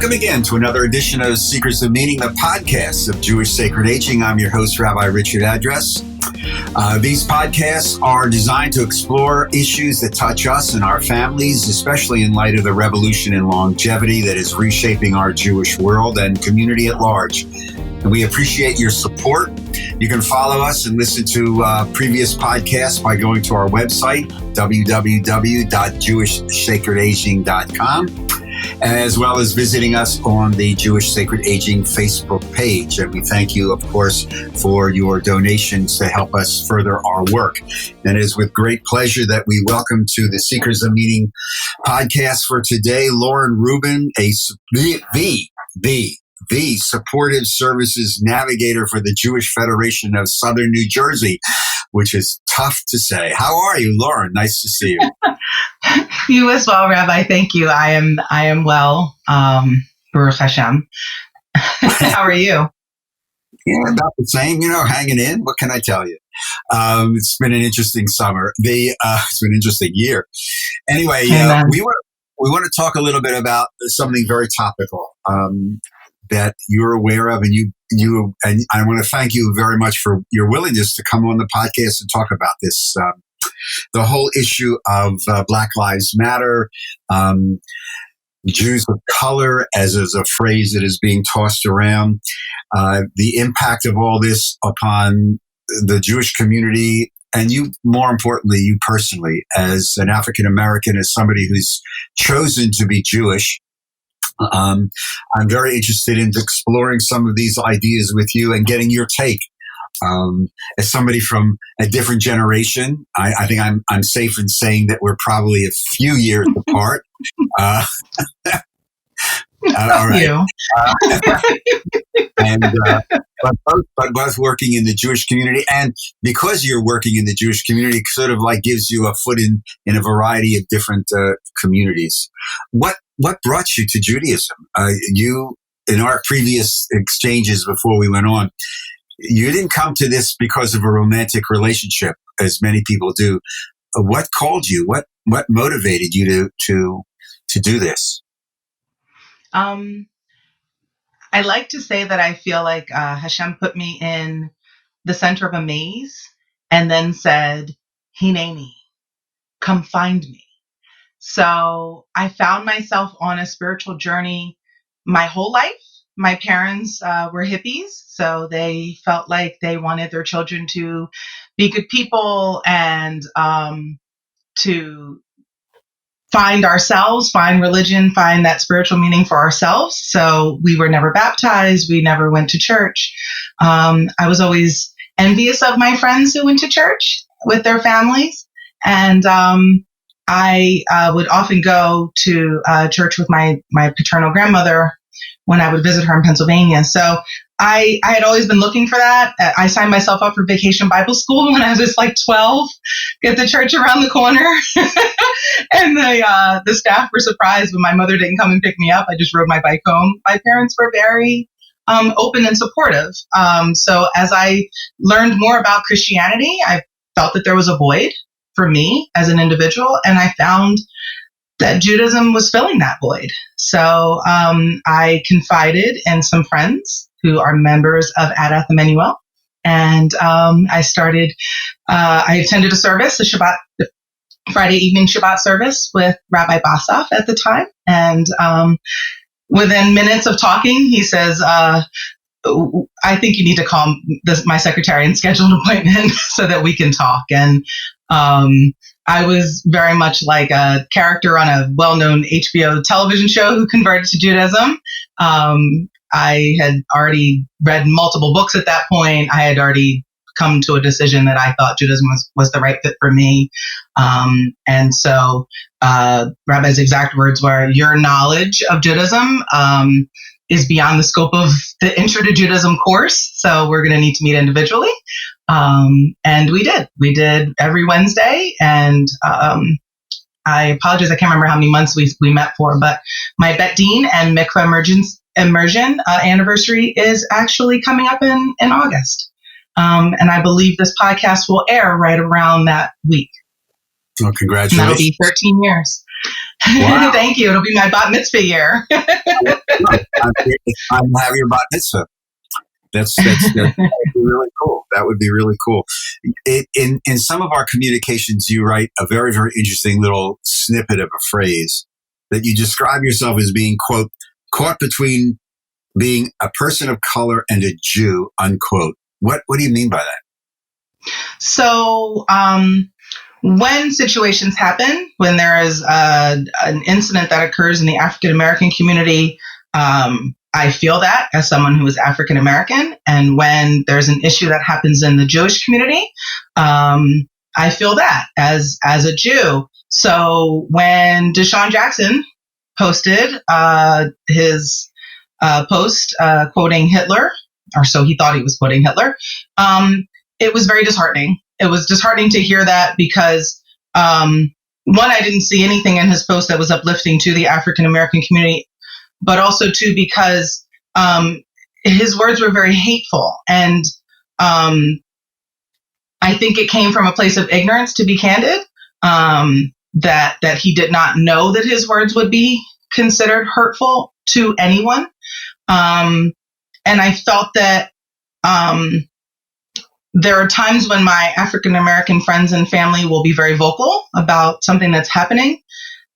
Welcome again to another edition of Secrets of Meaning, the podcast of Jewish Sacred Aging. I'm your host, Rabbi Richard Address. These podcasts are designed to explore issues that touch us and our families, especially in light of the revolution in longevity that is reshaping our Jewish world and community at large. And we appreciate your support. You can follow us and listen to previous podcasts by going to our website, www.jewishsacredaging.com, as well as visiting us on the Jewish Sacred Aging Facebook page. And we thank you, of course, for your donations to help us further our work. And it is with great pleasure that we welcome to the Secrets of Meaning podcast for today, Lauren Rudin, the Supportive Services Navigator for the Jewish Federation of Southern New Jersey, which is tough to say. How are you, Lauren? Nice to see you. You as well, Rabbi. Thank you. I am well. Baruch Hashem. How are you? Yeah, about the same. Hanging in. What can I tell you? It's been an interesting summer. It's been an interesting year. Anyway, we want to talk a little bit about something very topical that you're aware of, and and I want to thank you very much for your willingness to come on the podcast and talk about this. The whole issue of Black Lives Matter, Jews of color, as is a phrase that is being tossed around, the impact of all this upon the Jewish community, and you, more importantly, you personally, as an African American, as somebody who's chosen to be Jewish. I'm very interested in exploring some of these ideas with you and getting your take. As somebody from a different generation, I think I'm safe in saying that we're probably a few years apart. All right. But both working in the Jewish community, and because you're working in the Jewish community, it sort of like gives you a foot in a variety of different communities. What brought you to Judaism? You, in our previous exchanges before we went on, you didn't come to this because of a romantic relationship, as many people do. What called you? What motivated you to do this? I like to say that I feel like Hashem put me in the center of a maze and then said, Hineni, come find me. So I found myself on a spiritual journey my whole life. My parents were hippies, so they felt like they wanted their children to be good people and to find ourselves, find religion, find that spiritual meaning for ourselves. So we were never baptized. We never went to church. I was always envious of my friends who went to church with their families. And I would often go to church with my paternal grandmother when I would visit her in Pennsylvania. So I had always been looking for that. I signed myself up for Vacation Bible School when I was like 12, get the church around the corner. And the staff were surprised when my mother didn't come and pick me up. I just rode my bike home. My parents were very open and supportive. So as I learned more about Christianity, I felt that there was a void for me as an individual, and I found that Judaism was filling that void. So I confided in some friends who are members of Adath Emmanuel, and I attended a service, the Friday evening Shabbat service with Rabbi Basaf at the time, and within minutes of talking, he says, I think you need to call my secretary and schedule an appointment so that we can talk. And I was very much like a character on a well-known HBO television show who converted to Judaism. I had already read multiple books at that point. I had already come to a decision that I thought Judaism was the right fit for me. And so Rabbi's exact words were, your knowledge of Judaism is beyond the scope of the Intro to Judaism course. So we're going to need to meet individually. And we did. We did every Wednesday. And I apologize, I can't remember how many months we met for, but my Bet Din and Mikvah immersion anniversary is actually coming up in August. And I believe this podcast will air right around that week. Well, congratulations. And that'll be 13 years. Wow. Thank you. It'll be my bat mitzvah year. I'm have your bat mitzvah. That would be really cool. That would be really cool. In some of our communications, you write a very, very interesting little snippet of a phrase that you describe yourself as being, quote, caught between being a person of color and a Jew, unquote. What do you mean by that? So, when situations happen, when there is an incident that occurs in the African American community, I feel that as someone who is African American. And when there's an issue that happens in the Jewish community, I feel that as a Jew. So when Deshaun Jackson posted his post quoting Hitler, or so he thought he was quoting Hitler, it was very disheartening. It was disheartening to hear that because, one, I didn't see anything in his post that was uplifting to the African American community, but also, too, because his words were very hateful. And I think it came from a place of ignorance, to be candid, that he did not know that his words would be considered hurtful to anyone. And I felt that there are times when my African American friends and family will be very vocal about something that's happening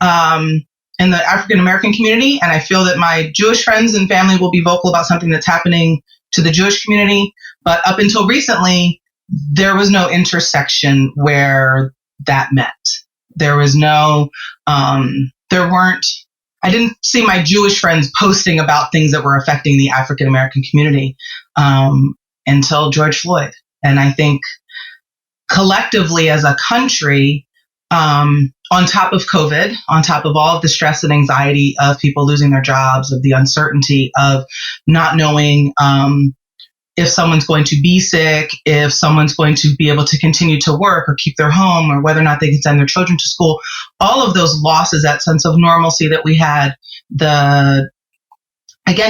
in the African American community, and I feel that my Jewish friends and family will be vocal about something that's happening to the Jewish community. But up until recently, there was no intersection where that met. There was no, I didn't see my Jewish friends posting about things that were affecting the African American community until George Floyd. And I think collectively as a country, on top of COVID, on top of all of the stress and anxiety of people losing their jobs, of the uncertainty of not knowing if someone's going to be sick, if someone's going to be able to continue to work or keep their home, or whether or not they can send their children to school, all of those losses, that sense of normalcy that we had,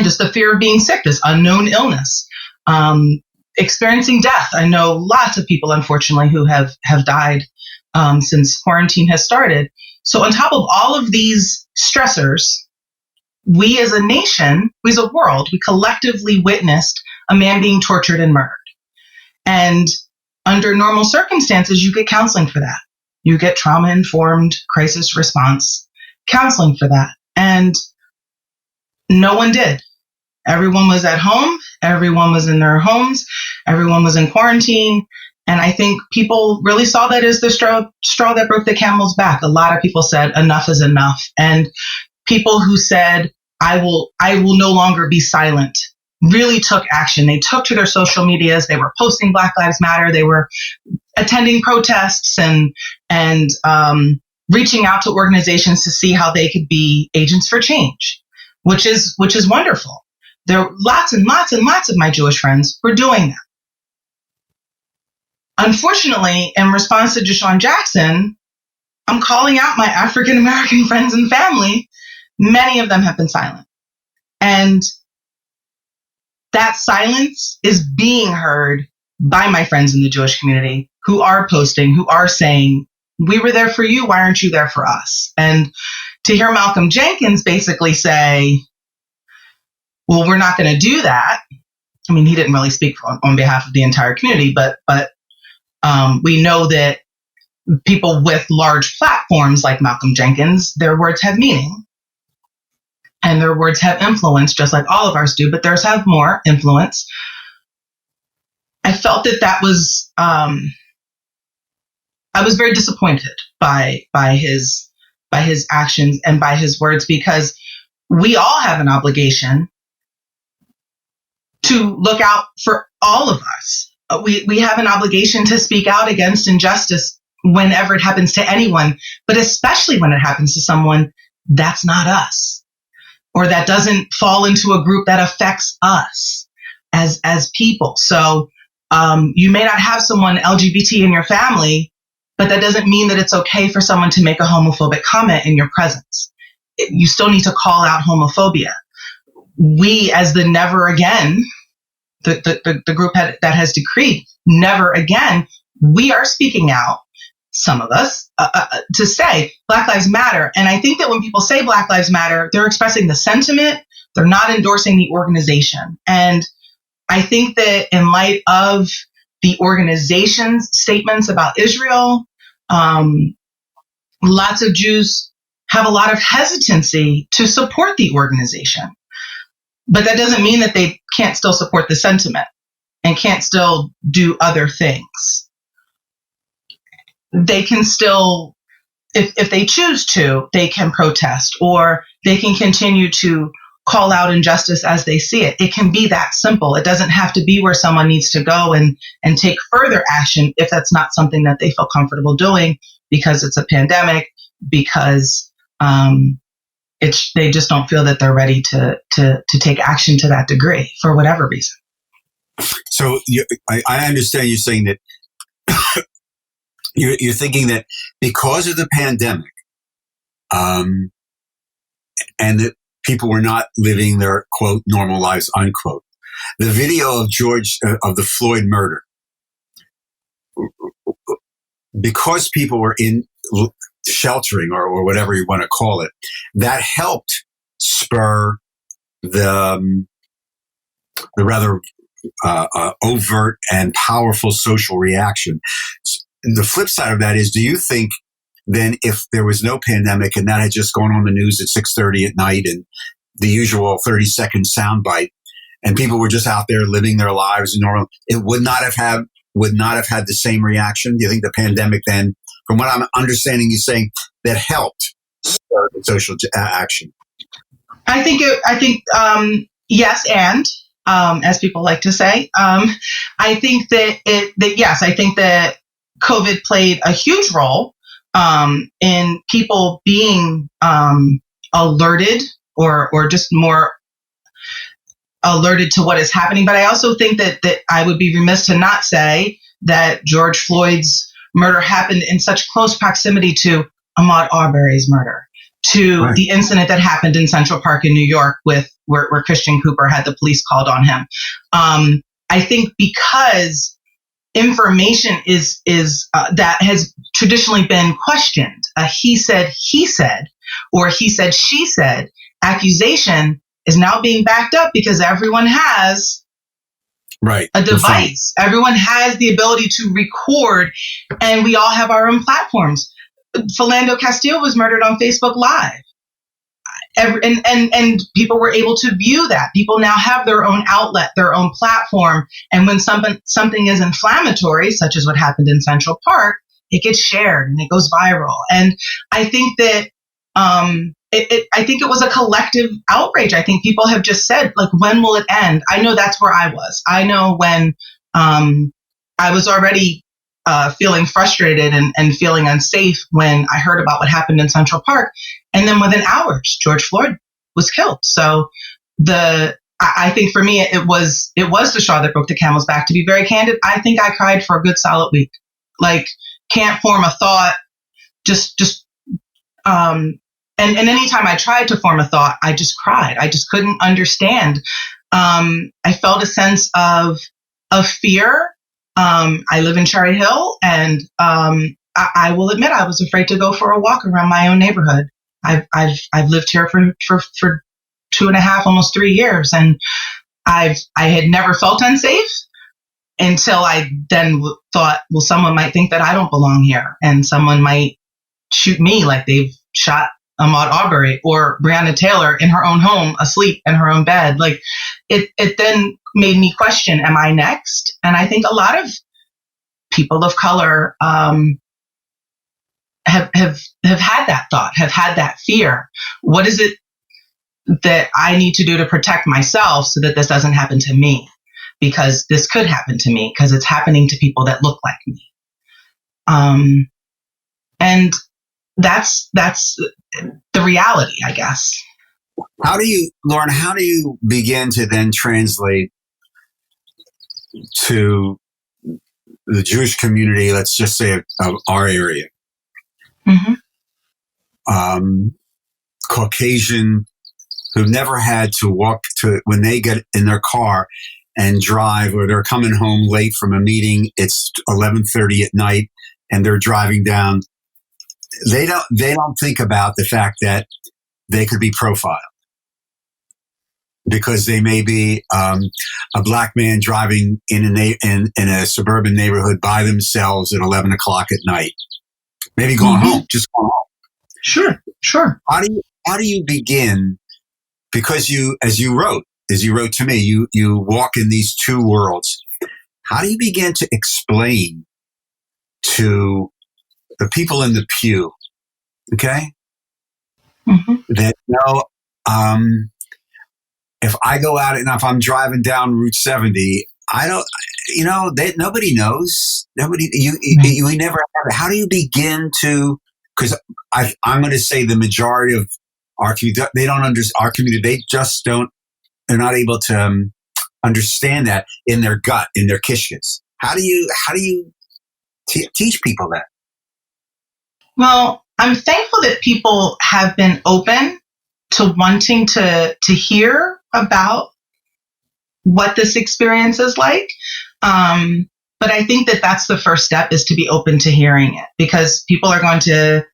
just the fear of being sick, this unknown illness, experiencing death. I know lots of people, unfortunately, who have died since quarantine has started. So on top of all of these stressors, we as a nation, we as a world, we collectively witnessed a man being tortured and murdered. And under normal circumstances, you get counseling for that. You get trauma-informed crisis response counseling for that. And no one did. Everyone was at home. Everyone was in their homes. Everyone was in quarantine. And I think people really saw that as the straw that broke the camel's back. A lot of people said enough is enough. And people who said, I will no longer be silent, really took action. They took to their social medias. They were posting Black Lives Matter. They were attending protests and reaching out to organizations to see how they could be agents for change, which is wonderful. There are lots and lots and lots of my Jewish friends were doing that. Unfortunately, in response to Deshaun Jackson, I'm calling out my African American friends and family. Many of them have been silent. And that silence is being heard by my friends in the Jewish community who are posting, who are saying, we were there for you, why aren't you there for us? And to hear Malcolm Jenkins basically say, well, we're not going to do that. I mean, he didn't really speak on behalf of the entire community, but we know that people with large platforms like Malcolm Jenkins, their words have meaning. And their words have influence, just like all of ours do, but theirs have more influence. I felt that was, I was very disappointed by his actions and by his words, because we all have an obligation to look out for all of us. We have an obligation to speak out against injustice whenever it happens to anyone, but especially when it happens to someone that's not us, or that doesn't fall into a group that affects us as people. So you may not have someone LGBT in your family, but that doesn't mean that it's okay for someone to make a homophobic comment in your presence. You still need to call out homophobia. We, as the Never Again, the group that has decreed never again, we are speaking out, some of us, to say Black Lives Matter. And I think that when people say Black Lives Matter, they're expressing the sentiment. They're not endorsing the organization. And I think that in light of the organization's statements about Israel, lots of Jews have a lot of hesitancy to support the organization. But that doesn't mean that they can't still support the sentiment and can't still do other things. They can still, if they choose to, they can protest, or they can continue to call out injustice as they see it. It can be that simple. It doesn't have to be where someone needs to go and take further action if that's not something that they feel comfortable doing because it's a pandemic, because they just don't feel that they're ready to take action to that degree for whatever reason. So I understand you're saying that you're thinking that because of the pandemic, and that people were not living their, quote, normal lives, unquote, the video of of the Floyd murder, because people were in sheltering or whatever you want to call it, that helped spur the rather overt and powerful social reaction. The flip side of that is, do you think then if there was no pandemic and that had just gone on the news at 6:30 at night and the usual 30-second soundbite, and people were just out there living their lives normal, it would not have had the same reaction? Do you think the pandemic then, from what I'm understanding you saying, that helped start the social action? I think yes, and as people like to say, I think that yes, I think that COVID played a huge role in people being alerted or just more alerted to what is happening. But I also think that I would be remiss to not say that George Floyd's murder happened in such close proximity to Ahmaud Arbery's murder, to right. the incident that happened in Central Park in New York where Christian Cooper had the police called on him. I think because information is that has traditionally been questioned, he said, or he said, she said, accusation is now being backed up because everyone has a device. Everyone has the ability to record, and we all have our own platforms. Philando Castile was murdered on Facebook Live. And people were able to view that. People now have their own outlet, their own platform. And when something is inflammatory, such as what happened in Central Park, it gets shared and it goes viral. And I think that I think it was a collective outrage. I think people have just said, like, when will it end? I know that's where I was. I know when I was already feeling frustrated and feeling unsafe when I heard about what happened in Central Park. And then within hours, George Floyd was killed. So I think for me, it was the straw that broke the camel's back. To be very candid, I think I cried for a good solid week. Like, can't form a thought. And anytime I tried to form a thought, I just cried. I just couldn't understand. I felt a sense of fear. I live in Cherry Hill, and I will admit I was afraid to go for a walk around my own neighborhood. I've lived here for 2.5, almost 3 years, and I had never felt unsafe until I then thought, well, someone might think that I don't belong here, and someone might shoot me like they've shot Ahmaud Arbery or Breonna Taylor in her own home, asleep in her own bed. Like, it then made me question, am I next? And I think a lot of people of color have had that thought, have had that fear. What is it that I need to do to protect myself so that this doesn't happen to me? Because this could happen to me, because it's happening to people that look like me. And that's the reality, I guess. Lauren, how do you begin to then translate to the Jewish community, let's just say of our area? Mm-hmm. Caucasian, who've never had to walk to, when they get in their car and drive, or they're coming home late from a meeting, it's 11:30 at night, and they're driving down, they don't think about the fact that they could be profiled because they may be a black man driving in a suburban neighborhood by themselves at 11 o'clock at night, maybe going home, just going home. Sure. How do you begin? Because as you wrote to me, you walk in these two worlds. How do you begin to explain to the people in the pew, okay, that if I go out and if I'm driving down Route 70, I don't, nobody knows. We never have it. How do you begin to? Because I'm going to say the majority of our community, they don't understand our community. They just don't. They're not able to understand that in their gut, in their kishkas. How do you teach people that? Well, I'm thankful that people have been open to wanting to hear about what this experience is like. But I think that that's the first step, is to be open to hearing it, because people are going to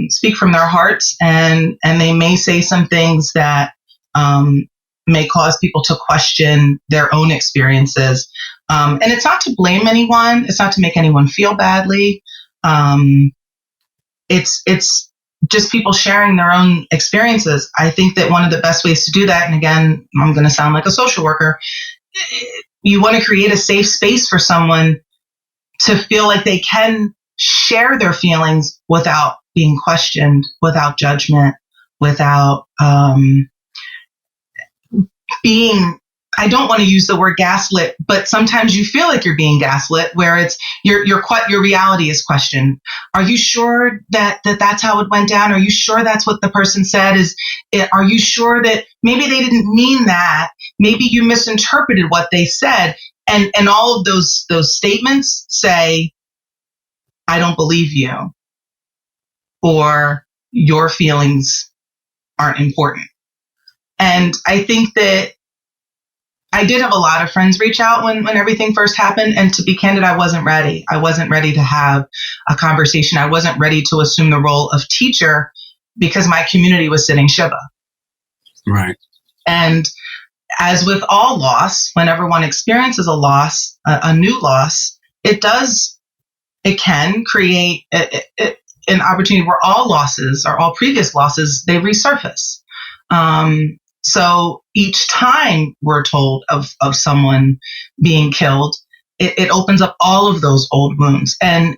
speak from their hearts, and they may say some things that may cause people to question their own experiences. And it's not to blame anyone. It's not to make anyone feel badly. It's just people sharing their own experiences. I think that one of the best ways to do that, and again, I'm going to sound like a social worker, you want to create a safe space for someone to feel like they can share their feelings without being questioned, without judgment, without being, I don't want to use the word gaslit, but sometimes you feel like you're being gaslit, where it's your reality is questioned. Are you sure that that's how it went down? Are you sure that's what the person said? Are you sure that maybe they didn't mean that? Maybe you misinterpreted what they said. And all of those statements say, I don't believe you, or your feelings aren't important. And I think that I did have a lot of friends reach out when everything first happened. And to be candid, I wasn't ready. I wasn't ready to have a conversation. I wasn't ready to assume the role of teacher, because my community was sitting Shiva. Right. And as with all loss, whenever one experiences a loss, a new loss, it can create an opportunity where all losses, or all previous losses, they resurface. So each time we're told of someone being killed, it opens up all of those old wounds. And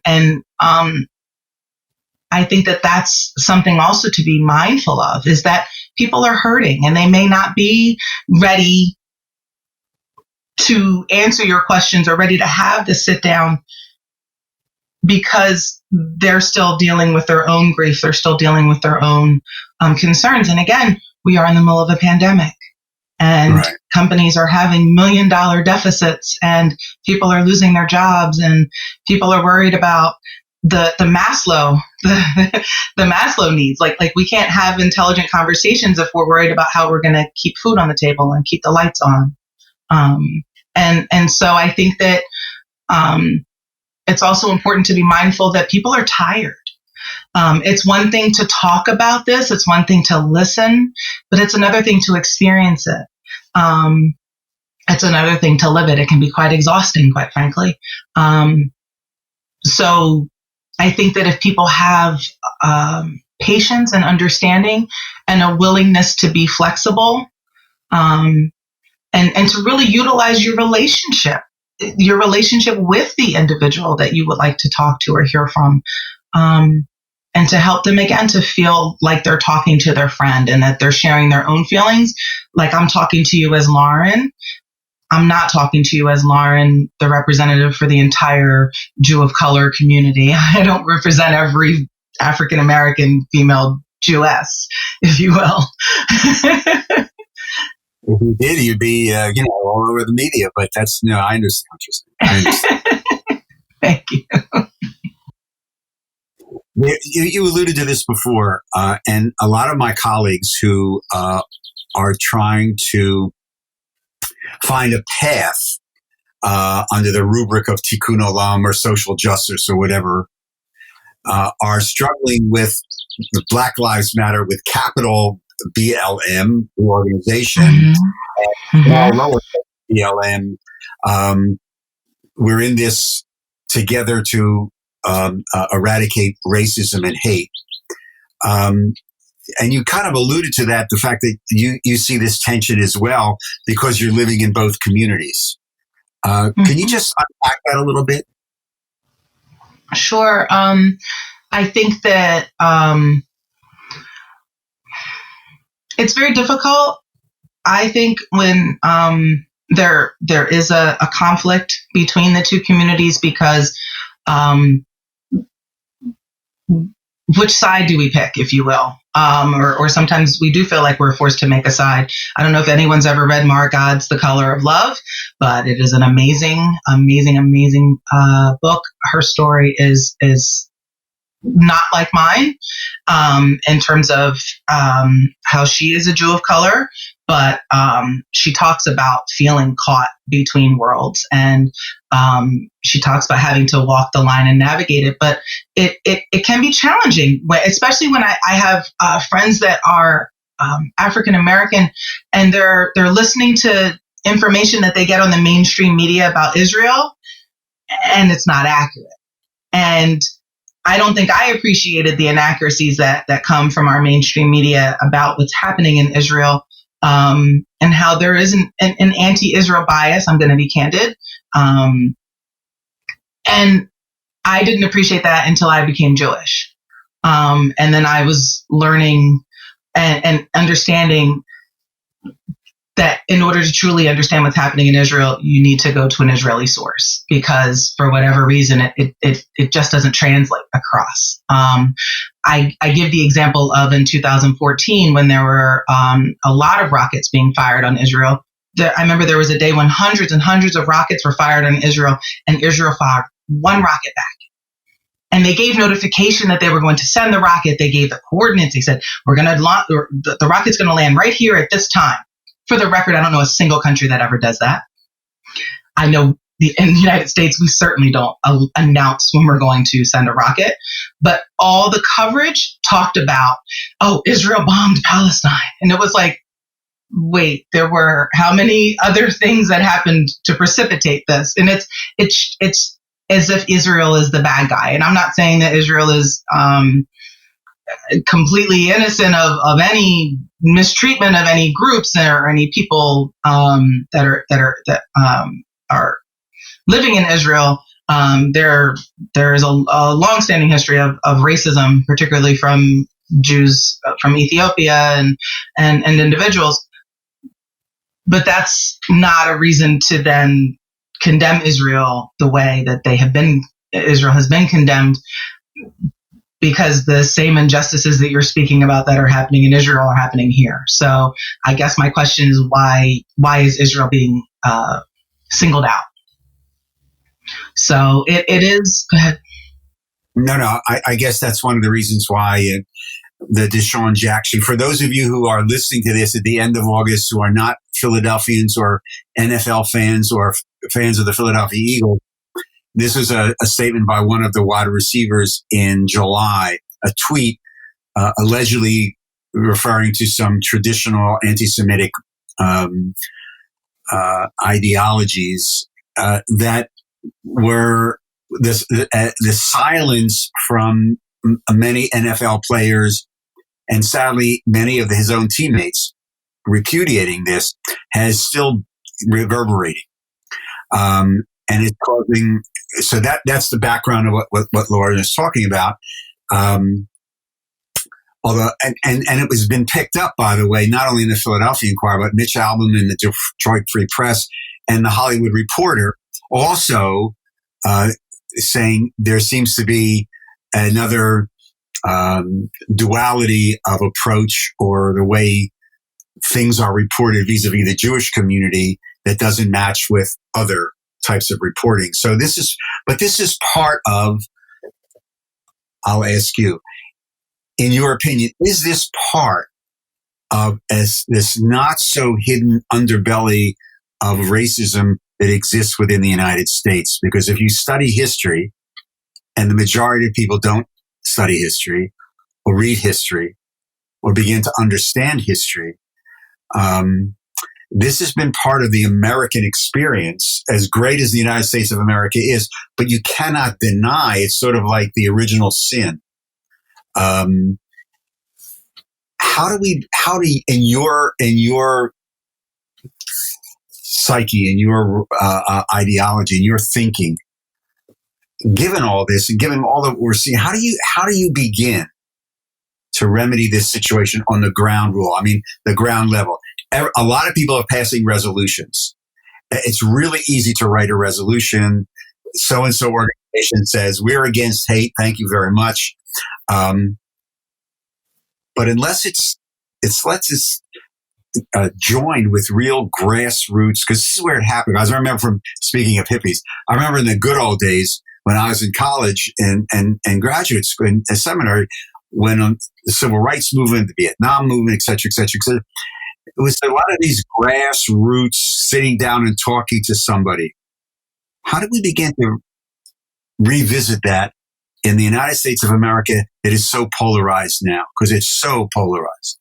I think that that's something also to be mindful of, is that people are hurting and they may not be ready to answer your questions or ready to have the sit down, because they're still dealing with their own grief. They're still dealing with their own concerns. And again, we are in the middle of a pandemic, and right. Companies are having $1 million deficits, and people are losing their jobs, and people are worried about the Maslow, the Maslow needs. Like we can't have intelligent conversations if we're worried about how we're going to keep food on the table and keep the lights on. And so I think that it's also important to be mindful that people are tired. It's one thing to talk about this. It's one thing to listen, but it's another thing to experience it. It's another thing to live it. It can be quite exhausting, quite frankly. So I think that if people have patience and understanding and a willingness to be flexible, and to really utilize your relationship with the individual that you would like to talk to or hear from, and to help them, again, to feel like they're talking to their friend and that they're sharing their own feelings. Like, I'm talking to you as Lauren. I'm not talking to you as Lauren, the representative for the entire Jew of color community. I don't represent every African-American female Jewess, if you will. If you did, you'd be, all over the media. But that's, I understand what you're saying. I understand. Thank you. You alluded to this before, and a lot of my colleagues who are trying to find a path under the rubric of tikkun olam or social justice or whatever, are struggling with the Black Lives Matter with capital BLM, the organization, and small lower BLM. We're in this together to eradicate racism and hate. And you kind of alluded to that, the fact that you see this tension as well because you're living in both communities. Can you just unpack that a little bit? Sure. I think that it's very difficult. I think when there is a conflict between the two communities because which side do we pick, if you will? Or sometimes we do feel like we're forced to make a side. I don't know if anyone's ever read Mara God's The Color of Love, but it is an amazing book. Her story is not like mine in terms of how she is a Jew of color, but she talks about feeling caught between worlds, and she talks about having to walk the line and navigate it. But it can be challenging, especially when I have friends that are African American, and they're listening to information that they get on the mainstream media about Israel, and it's not accurate. And I don't think I appreciated the inaccuracies that come from our mainstream media about what's happening in Israel, and how there is an anti-Israel bias. I'm going to be candid. And I didn't appreciate that until I became Jewish. And then I was learning and understanding that in order to truly understand what's happening in Israel, you need to go to an Israeli source, because for whatever reason, it just doesn't translate across. I give the example of in 2014 when there were a lot of rockets being fired on Israel. I remember there was a day when hundreds and hundreds of rockets were fired on Israel, and Israel fired one rocket back. And they gave notification that they were going to send the rocket. They gave the coordinates. They said, the rocket's going to land right here at this time. For the record, I don't know a single country that ever does that. I know in the United States, we certainly don't announce when we're going to send a rocket. But all the coverage talked about, Israel bombed Palestine. And it was like, wait, there were how many other things that happened to precipitate this? And it's as if Israel is the bad guy. And I'm not saying that Israel is completely innocent of any mistreatment of any groups or any people that are living in Israel. There is a long-standing history of racism, particularly from Jews from Ethiopia and individuals. But that's not a reason to then condemn Israel the way that Israel has been condemned, because the same injustices that you're speaking about that are happening in Israel are happening here. So I guess my question is why is Israel being singled out? So it is. Go ahead. No. I guess that's one of the reasons why the Deshaun Jackson. For those of you who are listening to this at the end of August who are not Philadelphians or NFL fans or fans of the Philadelphia Eagles, this was a statement by one of the wide receivers in July, a tweet allegedly referring to some traditional anti-Semitic ideologies that were the silence from many NFL players and sadly many of his own teammates repudiating this has still reverberating. And it's causing, so that's the background of what Lauren is talking about. Although, and it was been picked up, by the way, not only in the Philadelphia Inquirer, but Mitch Albom in the Detroit Free Press and the Hollywood Reporter also saying there seems to be another duality of approach or the way things are reported vis-a-vis the Jewish community that doesn't match with other types of reporting. So this is part of, I'll ask you, in your opinion, is this part of this not so hidden underbelly of racism that exists within the United States. Because if you study history, and the majority of people don't study history or read history or begin to understand history, this has been part of the American experience, as great as the United States of America is, but you cannot deny it's sort of like the original sin. How do in your psyche, in your ideology, in your thinking, given all this and given all that we're seeing, how do you begin to remedy this situation on the ground rule? I mean, the ground level. A lot of people are passing resolutions. It's really easy to write a resolution. So-and-so organization says, we're against hate. Thank you very much. But unless it's joined with real grassroots, because this is where it happened. I remember, from speaking of hippies, I remember in the good old days when I was in college and graduate school and seminary, when the civil rights movement, the Vietnam movement, et cetera, et cetera, et cetera. It was a lot of these grassroots sitting down and talking to somebody. How do we begin to revisit that in the United States of America that is so polarized now? Because it's so polarized.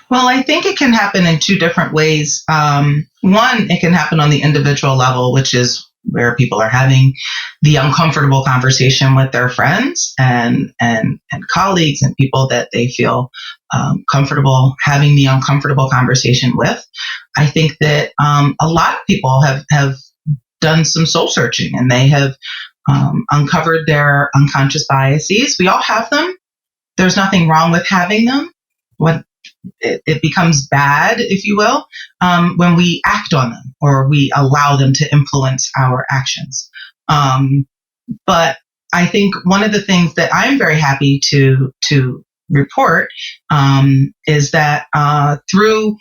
Well, I think it can happen in two different ways. One, it can happen on the individual level, which is where people are having the uncomfortable conversation with their friends and colleagues and people that they feel comfortable having the uncomfortable conversation with. I think that a lot of people have done some soul searching, and they have uncovered their unconscious biases. We all have them. There's nothing wrong with having them. What it becomes bad, if you will, when we act on them or we allow them to influence our actions. But I think one of the things that I'm very happy to report is that through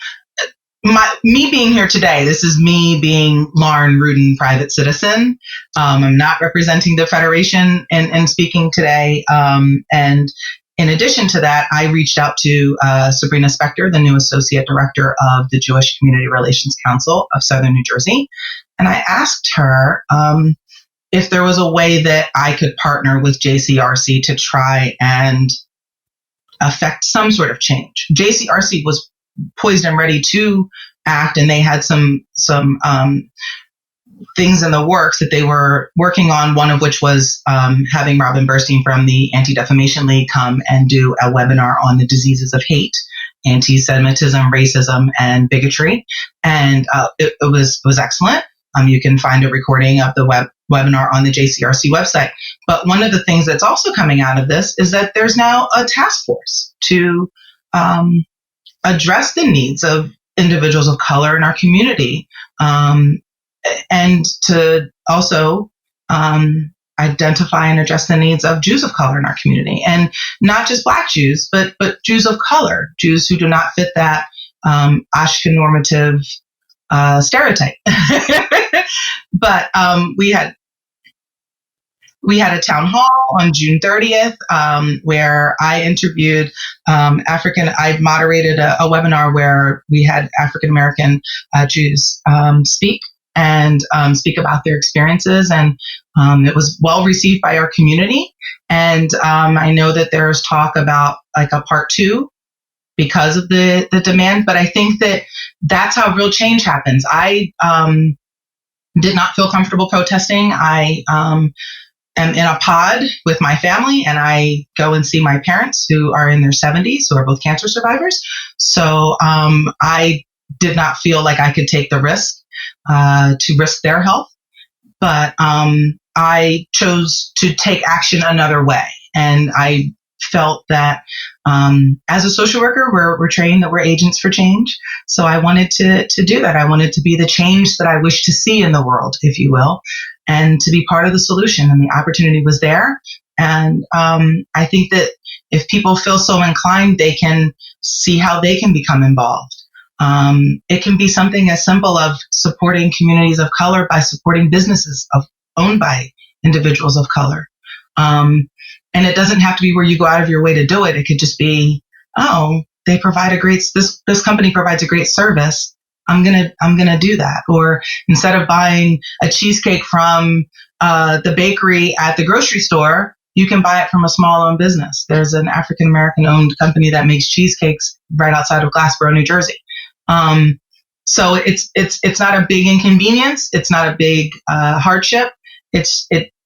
me being here today, this is me being Lauren Rudin, private citizen. I'm not representing the Federation and speaking today. And in addition to that, I reached out to Sabrina Spector, the new Associate Director of the Jewish Community Relations Council of Southern New Jersey. And I asked her if there was a way that I could partner with JCRC to try and affect some sort of change. JCRC was poised and ready to act, and they had some things in the works that they were working on, one of which was having Robin Burstein from the Anti-Defamation League come and do a webinar on the diseases of hate, anti-Semitism, racism, and bigotry. And it was excellent. You can find a recording of the webinar on the JCRC website. But one of the things that's also coming out of this is that there's now a task force to address the needs of individuals of color in our community, and to also identify and address the needs of Jews of color in our community, and not just Black Jews, but Jews of color, Jews who do not fit that Ashken normative stereotype. But we had a town hall on June 30th where I interviewed I moderated a webinar where we had African-American Jews speak about their experiences. And it was well received by our community. And I know that there's talk about like a part 2 because of the demand. But I think that that's how real change happens. I did not feel comfortable protesting. I am in a pod with my family, and I go and see my parents who are in their 70s, who are both cancer survivors. So I did not feel like I could take the risk to risk their health. But I chose to take action another way. And I felt that as a social worker, we're trained that we're agents for change. So I wanted to do that. I wanted to be the change that I wish to see in the world, if you will, and to be part of the solution. And the opportunity was there. And I think that if people feel so inclined, they can see how they can become involved. It can be something as simple of supporting communities of color by supporting businesses owned by individuals of color. And it doesn't have to be where you go out of your way to do it. It could just be, they provide this company provides a great service. I'm gonna do that. Or instead of buying a cheesecake from the bakery at the grocery store, you can buy it from a small-owned business. There's an African-American owned company that makes cheesecakes right outside of Glassboro, New Jersey. So it's not a big inconvenience. It's not a big hardship. It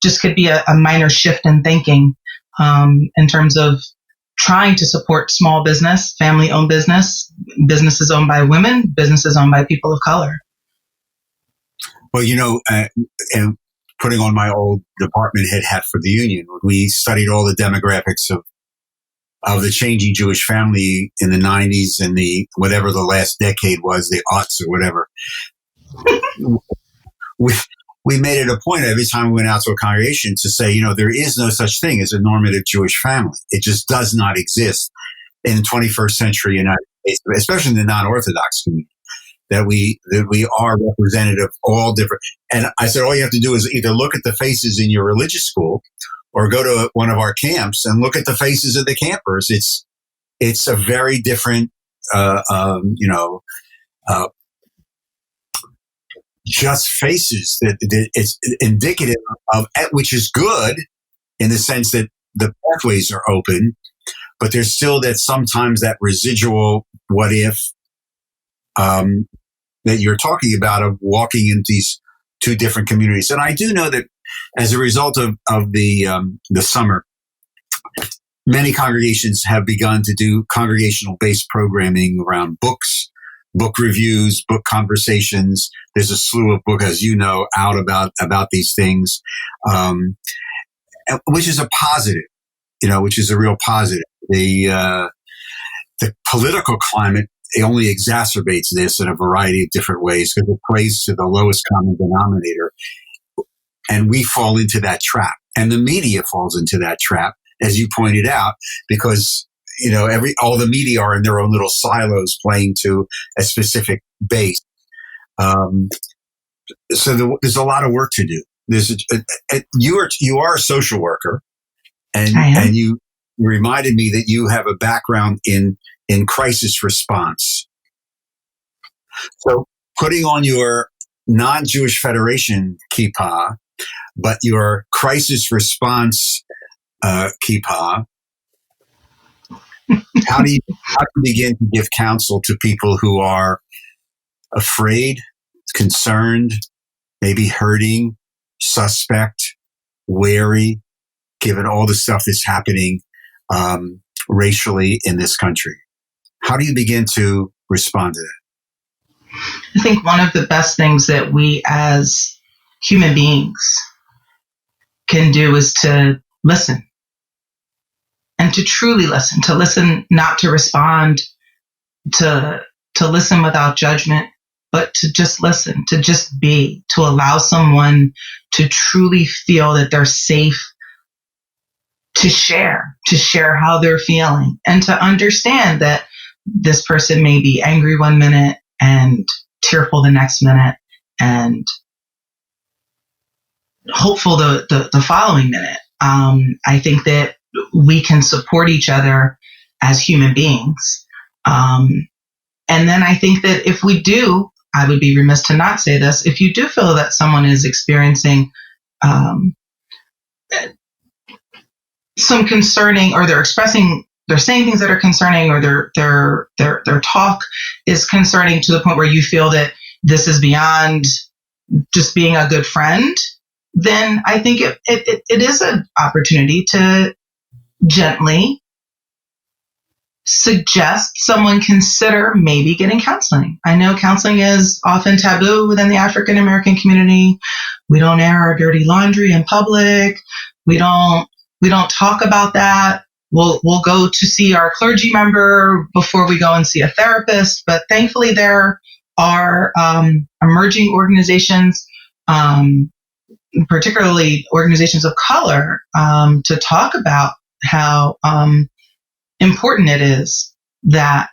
just could be a minor shift in thinking in terms of trying to support small business, family-owned business, businesses owned by women, businesses owned by people of color. Well, and putting on my old department head hat for the union, we studied all the demographics of the changing Jewish family in the 90s and the whatever the last decade was, the aughts or whatever. We made it a point every time we went out to a congregation to say, there is no such thing as a normative Jewish family. It just does not exist in the 21st century United States, especially in the non-Orthodox community, that we are representative of all different. And I said, all you have to do is either look at the faces in your religious school or go to one of our camps and look at the faces of the campers. It's a very different, just faces that it's indicative of, which is good in the sense that the pathways are open, but there's still that sometimes that residual what if that you're talking about of walking into these two different communities. And I do know that as a result of the summer, many congregations have begun to do congregational based programming around books, book reviews, book conversations. There's a slew of books, as you know, out about these things, which is a positive, which is a real positive. The political climate, it only exacerbates this in a variety of different ways because it plays to the lowest common denominator. And we fall into that trap. And the media falls into that trap, as you pointed out, because all the media are in their own little silos playing to a specific base. So there's a lot of work to do. You are a social worker, and you reminded me that you have a background in crisis response. So putting on your non-Jewish Federation kippah, but your crisis response kippah. How do you begin to give counsel to people who are afraid, concerned, maybe hurting, suspect, wary, given all the stuff that's happening racially in this country? How do you begin to respond to that? I think one of the best things that we as human beings can do is to listen. And to truly listen, not to respond, to listen without judgment, but to just listen, to just be, to allow someone to truly feel that they're safe to share how they're feeling, and to understand that this person may be angry one minute and tearful the next minute and hopeful the following minute. I think that we can support each other as human beings. And then I think that if we do, I would be remiss to not say this, if you do feel that someone is experiencing some concerning, or they're saying things that are concerning, or their talk is concerning to the point where you feel that this is beyond just being a good friend, then I think it is an opportunity to gently suggest someone consider maybe getting counseling. I know counseling is often taboo within the African American community. We don't air our dirty laundry in public. We don't talk about that. We'll go to see our clergy member before we go and see a therapist. But thankfully, there are emerging organizations, particularly organizations of color, to talk about how important it is that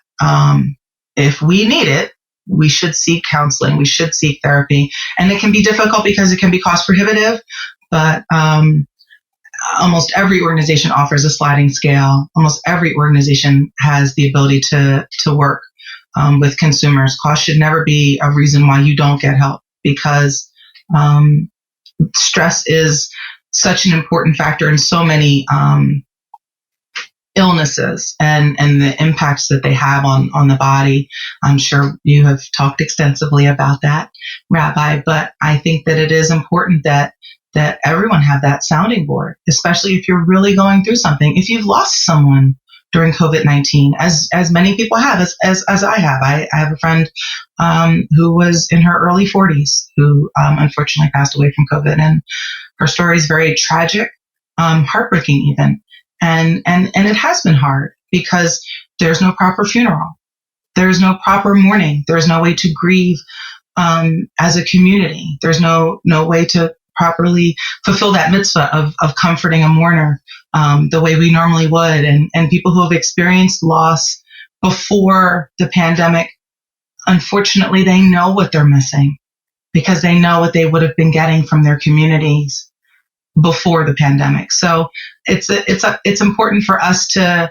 if we need it, we should seek counseling, we should seek therapy. And it can be difficult because it can be cost prohibitive, but almost every organization offers a sliding scale. Almost every organization has the ability to work with consumers. Cost should never be a reason why you don't get help, because stress is such an important factor in so many illnesses and the impacts that they have on the body. I'm sure you have talked extensively about that, Rabbi, but I think that it is important that everyone have that sounding board, especially if you're really going through something. If you've lost someone during COVID-19, as many people have, as I have. I have a friend who was in her early 40s who unfortunately passed away from COVID, and her story is very tragic, heartbreaking even. And it has been hard because there's no proper funeral. There's no proper mourning. There's no way to grieve as a community. There's no way to properly fulfill that mitzvah of comforting a mourner the way we normally would. And people who have experienced loss before the pandemic, unfortunately, they know what they're missing because they know what they would have been getting from their communities before the pandemic. So it's important for us to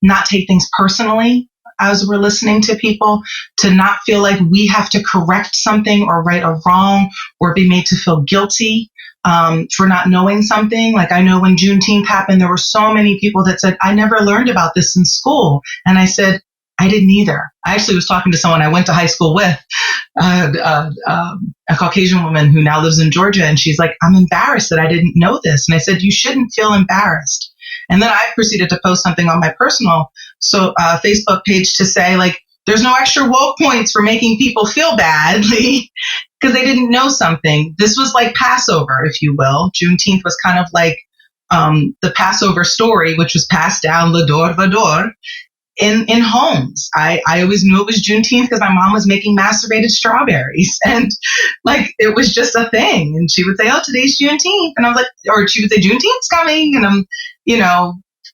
not take things personally as we're listening to people, to not feel like we have to correct something or right a wrong or be made to feel guilty for not knowing something. Like, I know when Juneteenth happened, there were so many people that said, I never learned about this in school. And I said, I didn't either. I actually was talking to someone I went to high school with, a Caucasian woman who now lives in Georgia. And she's like, I'm embarrassed that I didn't know this. And I said, you shouldn't feel embarrassed. And then I proceeded to post something on my personal Facebook page to say, like, there's no extra woke points for making people feel badly because they didn't know something. This was like Passover, if you will. Juneteenth was kind of like the Passover story, which was passed down l'dor v'dor in homes. I always knew it was Juneteenth because my mom was making macerated strawberries, and like it was just a thing. And she would say, "Oh, today's Juneteenth," and I was like, or she would say, "Juneteenth's coming," and I'm,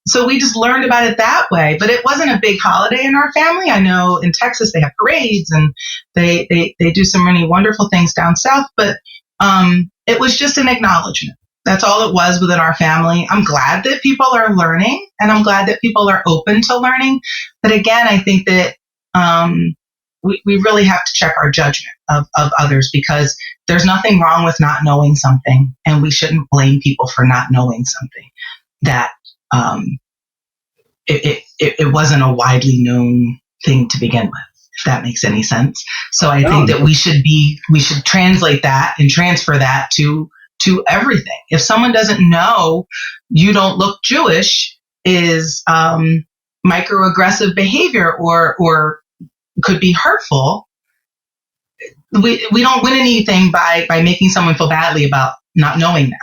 so we just learned about it that way. But it wasn't a big holiday in our family. I know in Texas they have parades and they do some really wonderful things down south, but it was just an acknowledgement. That's all it was within our family. I'm glad that people are learning, and I'm glad that people are open to learning. But again, I think that we really have to check our judgment of others, because there's nothing wrong with not knowing something, and we shouldn't blame people for not knowing something that it wasn't a widely known thing to begin with, if that makes any sense. So I think that we should translate that and transfer that to everything. If someone doesn't know you don't look Jewish is microaggressive behavior or could be hurtful, we don't win anything by making someone feel badly about not knowing that.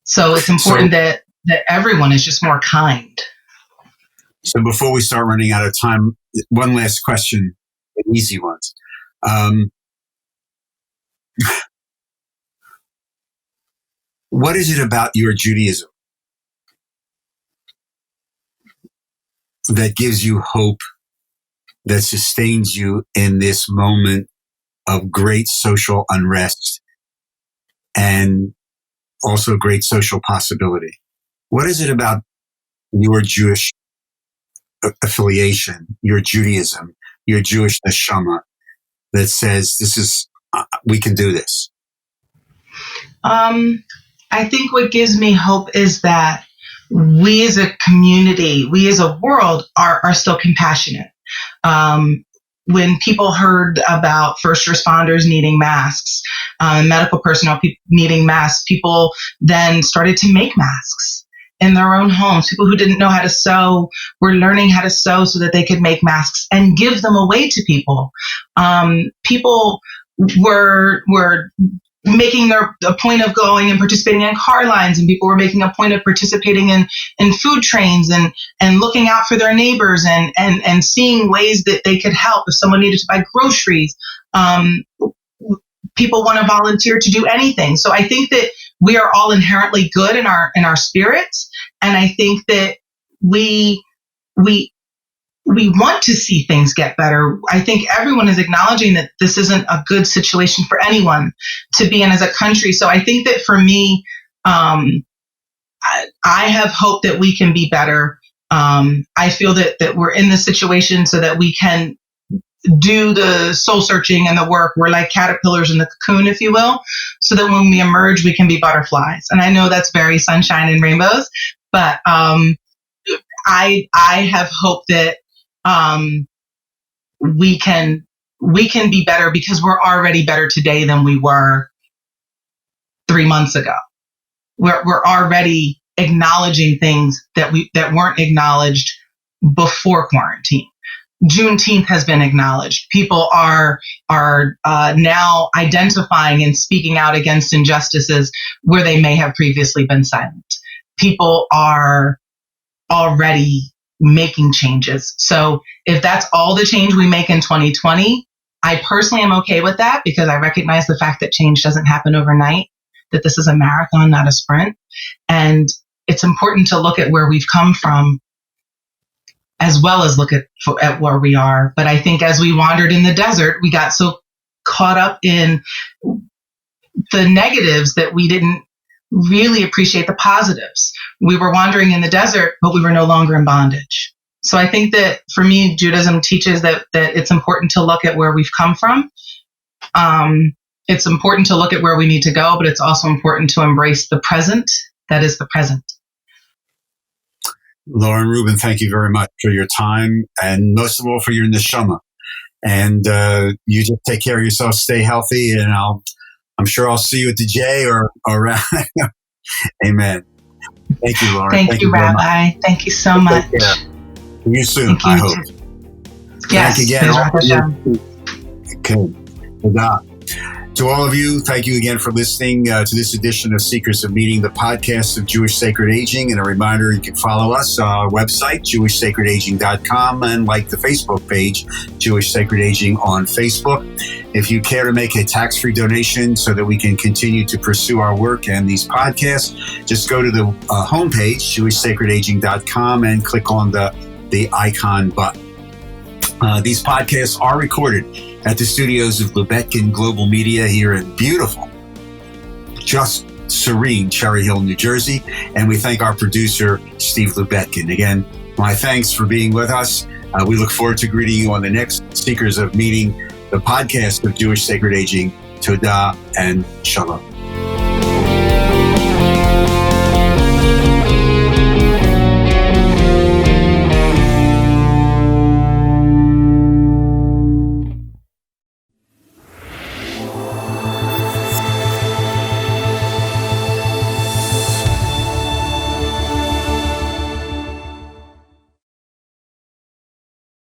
So it's important that everyone is just more kind. So before we start running out of time, one last question, an easy ones. What is it about your Judaism that gives you hope, that sustains you in this moment of great social unrest and also great social possibility? What is it about your Jewish affiliation, your Judaism, your Jewish neshama that says we can do this? I think what gives me hope is that we as a community, we as a world are still compassionate. When people heard about first responders needing masks, medical personnel needing masks, people then started to make masks in their own homes. People who didn't know how to sew were learning how to sew so that they could make masks and give them away to people. People were making a point of going and participating in car lines, and people were making a point of participating in food trains and looking out for their neighbors and seeing ways that they could help. If someone needed to buy groceries, people want to volunteer to do anything. So I think that we are all inherently good in our spirits, and I think that we want to see things get better. I think everyone is acknowledging that this isn't a good situation for anyone to be in as a country. So I think that for me, I have hope that we can be better I feel that we're in this situation so that we can do the soul searching and the work. We're like caterpillars in the cocoon, if you will, so that when we emerge, we can be butterflies. And I know that's very sunshine and rainbows, but I have hope that we can be better, because we're already better today than we were 3 months ago. We're already acknowledging things that weren't acknowledged before quarantine. Juneteenth has been acknowledged. People are now identifying and speaking out against injustices where they may have previously been silent. People are already making changes. So if that's all the change we make in 2020, I personally am okay with that, because I recognize the fact that change doesn't happen overnight, that this is a marathon, not a sprint. And it's important to look at where we've come from, as well as look at where we are. But I think as we wandered in the desert, we got so caught up in the negatives that we didn't really appreciate the positives. We were wandering in the desert, but we were no longer in bondage. So I think that for me, Judaism teaches that it's important to look at where we've come from. It's important to look at where we need to go, but it's also important to embrace the present that is the present. Lauren Rubin, thank you very much for your time, and most of all for your neshama. And you just take care of yourself, stay healthy, and I'm sure I'll see you at the J or around. Amen. Thank you, Lauren. Thank you, Rabbi. Thank you so much. See you soon, I hope. Yes. Thank you again. Okay. To all of you, thank you again for listening to this edition of Secrets of Meaning, the podcast of Jewish Sacred Aging. And a reminder, you can follow us on our website, jewishsacredaging.com, and like the Facebook page, Jewish Sacred Aging on Facebook. If you care to make a tax-free donation so that we can continue to pursue our work and these podcasts, just go to the homepage, jewishsacredaging.com, and click on the icon button. These podcasts are recorded at the studios of Lubetkin Global Media here in beautiful, just serene Cherry Hill, New Jersey. And we thank our producer, Steve Lubetkin. Again, my thanks for being with us. We look forward to greeting you on the next Seekers of Meaning, the podcast of Jewish Sacred Aging. Todah and Shalom.